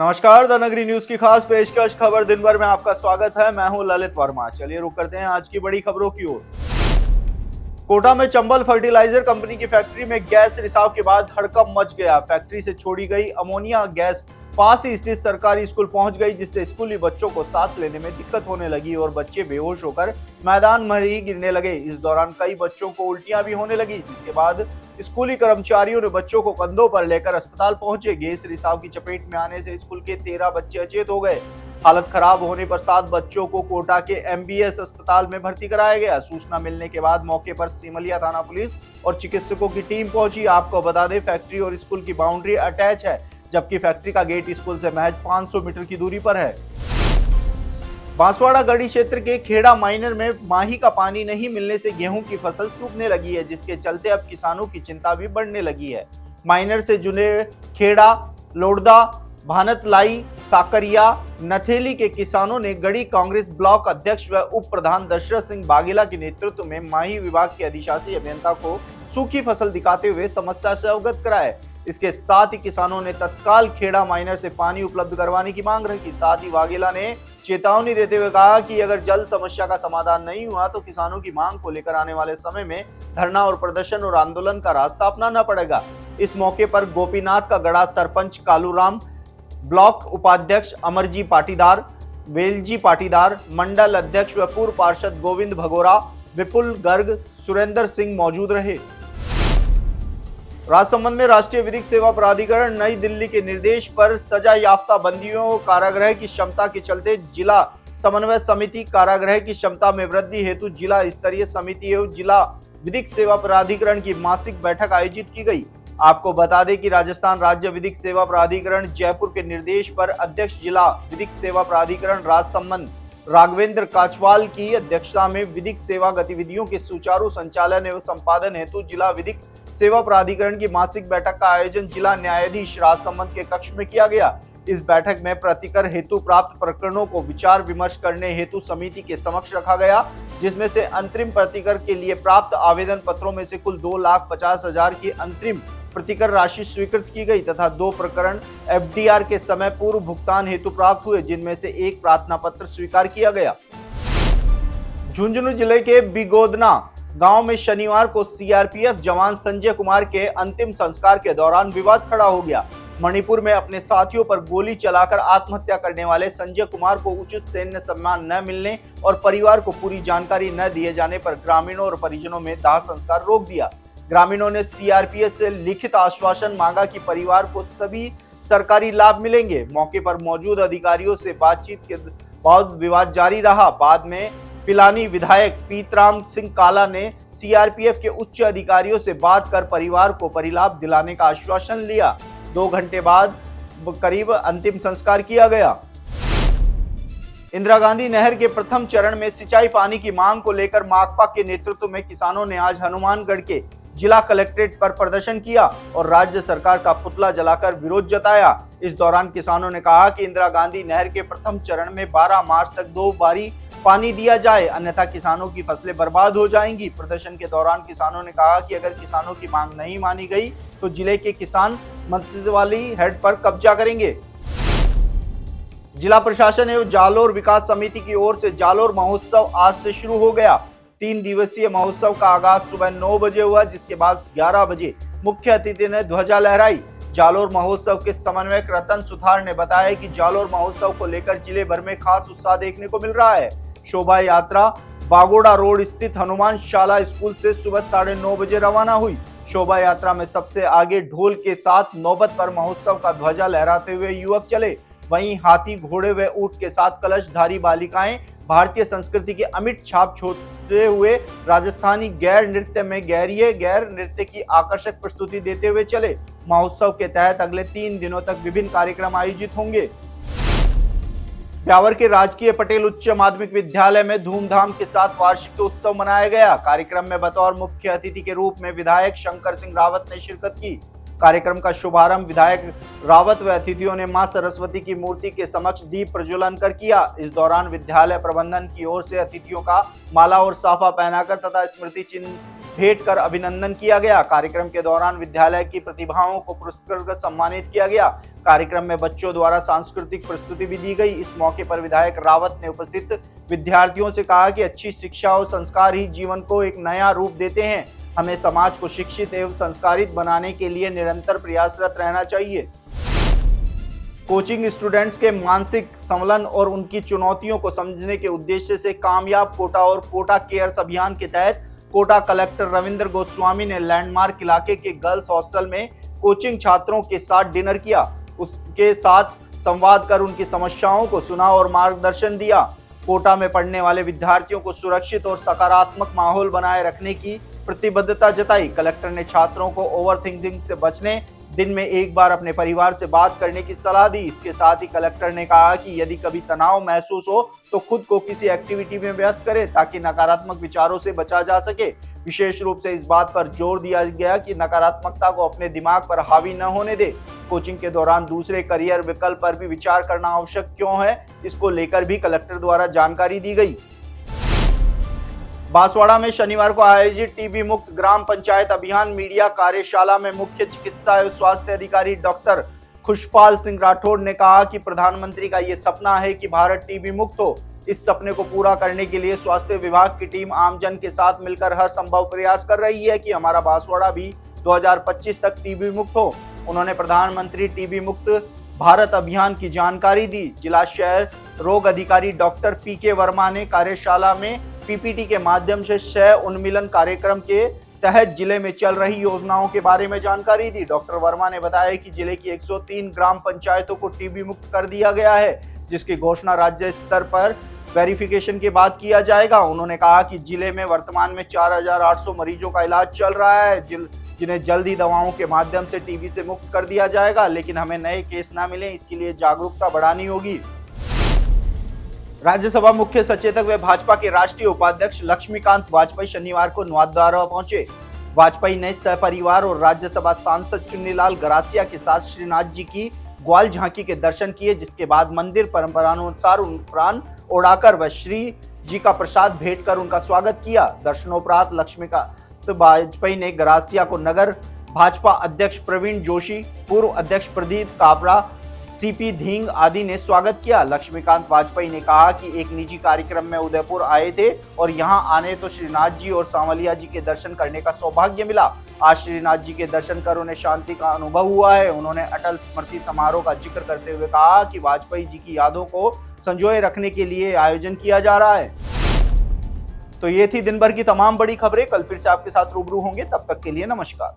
नमस्कार, द नगरी न्यूज की खास पेशकश खबर दिन भर में आपका स्वागत है। मैं हूं ललित वर्मा। चलिए रुक करते हैं आज की बड़ी खबरों की ओर। कोटा में चंबल फर्टिलाइजर कंपनी की फैक्ट्री में गैस रिसाव के बाद हड़कंप मच गया। फैक्ट्री से छोड़ी गई अमोनिया गैस पास ही स्थित सरकारी स्कूल पहुंच गई, जिससे स्कूली बच्चों को सांस लेने में दिक्कत होने लगी और बच्चे बेहोश होकर मैदान में ही गिरने लगे। इस दौरान कई बच्चों को उल्टियां भी होने लगी, जिसके बाद स्कूली कर्मचारियों ने बच्चों को कंधों पर लेकर अस्पताल पहुंचे। गैस रिसाव की चपेट में आने से स्कूल के 13 बच्चे अचेत हो गए। हालत खराब होने पर 7 बच्चों को कोटा के MBS अस्पताल में भर्ती कराया गया। सूचना मिलने के बाद मौके पर सिमलिया थाना पुलिस और चिकित्सकों की टीम पहुंची। आपको बता दें, फैक्ट्री और स्कूल की बाउंड्री अटैच है, जबकि फैक्ट्री का गेट स्कूल से महज 500 मीटर की दूरी पर है। बांसवाड़ा गढ़ी क्षेत्र के खेड़ा माइनर में माही का पानी नहीं मिलने से गेहूं की फसल सूखने लगी है, जिसके चलते अब किसानों की चिंता भी बढ़ने लगी है। माइनर से जुड़े खेड़ा, लोडदा, भानतलाई, साकरिया, नथेली के किसानों ने गढ़ी कांग्रेस ब्लॉक अध्यक्ष व उप प्रधान दशरथ सिंह बाघेला के नेतृत्व में माही विभाग के अधिशासी अभियंता को सूखी फसल दिखाते हुए समस्या से अवगत कराए। इसके साथ ही किसानों ने तत्काल खेड़ा माइनर से पानी उपलब्ध करवाने की मांग रखी। साथ ही वाघेला ने चेतावनी देते हुए कहा कि अगर जल्द समस्या का समाधान नहीं हुआ तो किसानों की मांग को लेकर आने वाले समय में धरना और प्रदर्शन और आंदोलन का रास्ता अपनाना पड़ेगा। इस मौके पर गोपीनाथ का गढ़ा सरपंच कालूराम, ब्लॉक उपाध्यक्ष अमरजी पाटीदार, वेलजी पाटीदार, मंडल अध्यक्ष व पूर्व पार्षद गोविंद भगोरा, विपुल गर्ग, सुरेंद्र सिंह मौजूद रहे। राजसमंद में राष्ट्रीय विधिक सेवा प्राधिकरण नई दिल्ली के निर्देश पर सजा याफ्ता बंदियों कारागृह की क्षमता के चलते जिला समन्वय समिति कारागृह की क्षमता में वृद्धि हेतु जिला स्तरीय समिति एवं जिला विधिक सेवा प्राधिकरण की मासिक बैठक आयोजित की गई। आपको बता दें कि राजस्थान राज्य विधिक सेवा प्राधिकरण जयपुर के निर्देश पर अध्यक्ष जिला विधिक सेवा प्राधिकरण राजसमंद राघवेंद्र काचवाल की अध्यक्षता में विधिक सेवा गतिविधियों के सुचारू संचालन एवं संपादन हेतु जिला विधिक सेवा प्राधिकरण की मासिक बैठक का आयोजन जिला न्यायाधीश राजसमंद के कक्ष में किया गया। इस बैठक में प्रतिकर हेतु प्राप्त प्रकरणों को विचार विमर्श करने हेतु समिति के समक्ष रखा गया, जिसमें से अंतरिम प्रतिकर के लिए प्राप्त आवेदन पत्रों में से कुल 2,50,000 की अंतरिम प्रतिकर राशि स्वीकृत की गई तथा 2 प्रकरण FDR के समय पूर्व भुगतान हेतु प्राप्त हुए, जिनमें से एक प्रार्थना पत्र स्वीकार किया गया। झुंझुनू जिले के बिगोदना गांव में शनिवार को CRPF जवान संजय कुमार के अंतिम संस्कार के दौरान विवाद खड़ा हो गया। मणिपुर में अपने साथियों पर गोली चलाकर आत्महत्या करने वाले संजय कुमार को उचित सैन्य सम्मान न मिलने और परिवार को पूरी जानकारी न दिए जाने पर ग्रामीणों और परिजनों में दाह संस्कार रोक दिया। ग्रामीणों ने CRPF से लिखित आश्वासन मांगा कि परिवार को सभी सरकारी लाभ मिलेंगे। मौके पर मौजूद अधिकारियों से बातचीत के बाद विवाद जारी रहा। बाद में पिलानी विधायक पीतराम सिंह काला ने CRPF के उच्च अधिकारियों से बात कर परिवार को परिलाभ दिलाने का आश्वासन लिया। 2 घंटे बाद करीब अंतिम संस्कार किया गया। इंदिरा गांधी नहर के प्रथम चरण में सिंचाई पानी की मांग को लेकर माकपा के नेतृत्व में किसानों ने आज हनुमानगढ़ के जिला कलेक्ट्रेट पर प्रदर्शन किया और राज्य सरकार का पुतला जलाकर विरोध जताया। इस दौरान किसानों ने कहा कि इंदिरा गांधी नहर के प्रथम चरण में 12 मार्च तक 2 बारी पानी दिया जाए, अन्यथा किसानों की फसलें बर्बाद हो जाएंगी। प्रदर्शन के दौरान किसानों ने कहा कि अगर किसानों की मांग नहीं मानी गई तो जिले के किसान मतवाली हेड पर कब्जा करेंगे। जिला प्रशासन एवं जालोर विकास समिति की ओर से जालोर महोत्सव आज से शुरू हो गया। 3 दिवसीय महोत्सव का आगाज सुबह 9 बजे हुआ, जिसके बाद 11 बजे मुख्य अतिथि ने ध्वजा लहराई। जालोर महोत्सव के समन्वयक रतन सुथार ने बताया कि जालोर महोत्सव को लेकर जिले भर में खास उत्साह देखने को मिल रहा है। शोभा यात्रा बागोड़ा रोड स्थित हनुमान शाला स्कूल से सुबह 9:30 बजे रवाना हुई। शोभा यात्रा में सबसे आगे ढोल के साथ नौबत पर महोत्सव का ध्वजा लहराते हुए युवक चले। वहीं हाथी, घोड़े व ऊंट के साथ कलशधारी बालिकाएं भारतीय संस्कृति की अमिट छाप छोड़ते हुए राजस्थानी गैर नृत्य में गैर नृत्य की आकर्षक प्रस्तुति देते हुए चले। महोत्सव के तहत अगले 3 दिनों तक विभिन्न कार्यक्रम आयोजित होंगे। ब्यावर के राजकीय पटेल उच्च माध्यमिक विद्यालय में धूमधाम के साथ वार्षिक उत्सव मनाया गया। कार्यक्रम में बतौर मुख्य अतिथि के रूप में विधायक शंकर सिंह रावत ने शिरकत की। कार्यक्रम का शुभारंभ विधायक रावत व अतिथियों ने मां सरस्वती की मूर्ति के समक्ष दीप प्रज्वलन कर किया। इस दौरान विद्यालय प्रबंधन की ओर से अतिथियों का माला और साफा पहनाकर तथा स्मृति चिन्ह भेंट कर अभिनंदन किया गया। कार्यक्रम के दौरान विद्यालय की प्रतिभाओं को पुरस्कृत कर सम्मानित किया गया। कार्यक्रम में बच्चों द्वारा सांस्कृतिक प्रस्तुति भी दी गई। इस मौके पर विधायक रावत ने उपस्थित विद्यार्थियों से कहा कि अच्छी शिक्षा और संस्कार ही जीवन को एक नया रूप देते हैं। हमें समाज को शिक्षित एवं संस्कारित बनाने के लिए निरंतर प्रयासरत रहना चाहिए। कोचिंग स्टूडेंट्स के मानसिक संवलन और उनकी चुनौतियों को समझने के उद्देश्य से कामयाब कोटा और कोटा केयर्स अभियान के तहत कोटा कलेक्टर रविंद्र गोस्वामी ने लैंडमार्क इलाके के गर्ल्स हॉस्टल में कोचिंग छात्रों के साथ डिनर किया। उसके साथ संवाद कर उनकी समस्याओं को सुना और मार्गदर्शन दिया। कोटा में पढ़ने वाले विद्यार्थियों को सुरक्षित और सकारात्मक माहौल बनाए रखने की प्रतिबद्धता जताई। कलेक्टर ने छात्रों को ओवरथिंकिंग से बचने, दिन में एक बार अपने परिवार से बात करने की सलाह दी। इसके साथ ही कलेक्टर ने कहा कि यदि कभी तनाव महसूस हो तो खुद को किसी एक्टिविटी में व्यस्त करें ताकि नकारात्मक विचारों से बचा जा सके। विशेष रूप से इस बात पर जोर दिया गया कि नकारात्मकता को अपने दिमाग पर हावी न होने दे। कोचिंग के दौरान दूसरे करियर विकल्प पर भी विचार करना आवश्यक क्यों है, इसको लेकर भी कलेक्टर द्वारा जानकारी दी गई। बांसवाड़ा में शनिवार को आयोजित टीबी मुक्त ग्राम पंचायत अभियान मीडिया कार्यशाला में मुख्य चिकित्सा एवं स्वास्थ्य अधिकारी डॉक्टर खुशपाल सिंह राठौड़ ने कहा कि प्रधानमंत्री का ये सपना है कि भारत टीबी मुक्त हो। इस सपने को पूरा करने के लिए स्वास्थ्य विभाग की टीम आमजन के साथ मिलकर हर संभव प्रयास कर रही है कि हमारा बांसवाड़ा भी 2025 तक टीबी मुक्त हो। उन्होंने प्रधानमंत्री टीबी मुक्त भारत अभियान की जानकारी दी। जिला शहर रोग अधिकारी डॉक्टर पीके वर्मा ने कार्यशाला में पीपीटी के माध्यम से क्षय उन्मूलन कार्यक्रम के तहत जिले में चल रही योजनाओं के बारे में जानकारी दी। डॉक्टर वर्मा ने बताया कि जिले की 103 ग्राम पंचायतों को टीबी मुक्त कर दिया गया है, जिसकी घोषणा राज्य स्तर पर वेरिफिकेशन के बाद किया जाएगा। उन्होंने कहा कि जिले में वर्तमान में 4800 मरीजों का इलाज चल रहा है, जिन्हें जल्दी दवाओं के माध्यम से टीबी से मुक्त कर दिया जाएगा, लेकिन हमें नए केस न मिले इसके लिए जागरूकता बढ़ानी होगी। राज्यसभा मुख्य सचेतक व भाजपा के राष्ट्रीय उपाध्यक्ष लक्ष्मीकांत वाजपेयी शनिवार को नौद्वारा पहुंचे। वाजपेयी ने सपरिवार और राज्यसभा सांसद चुन्नीलाल गरासिया के साथ श्रीनाथ जी की ग्वाल झांकी के दर्शन किए, जिसके बाद मंदिर परंपरानुसार उपरांत ओढ़ाकर व श्री जी का प्रसाद भेंट कर उनका स्वागत किया। दर्शनोपरांत लक्ष्मीकांत वाजपेयी ने गरासिया को नगर भाजपा अध्यक्ष प्रवीण जोशी, पूर्व अध्यक्ष प्रदीप काबरा, सीपी धींग आदि ने स्वागत किया। लक्ष्मीकांत वाजपेयी ने कहा कि एक निजी कार्यक्रम में उदयपुर आए थे और यहां आने तो श्रीनाथ जी और सांवलिया जी के दर्शन करने का सौभाग्य मिला। आज श्रीनाथ जी के दर्शन कर उन्हें शांति का अनुभव हुआ है। उन्होंने अटल स्मृति समारोह का जिक्र करते हुए कहा कि वाजपेयी जी की यादों को संजोए रखने के लिए आयोजन किया जा रहा है। तो ये थी दिन भर की तमाम बड़ी खबरें। कल फिर से आपके साथ रूबरू होंगे, तब तक के लिए नमस्कार।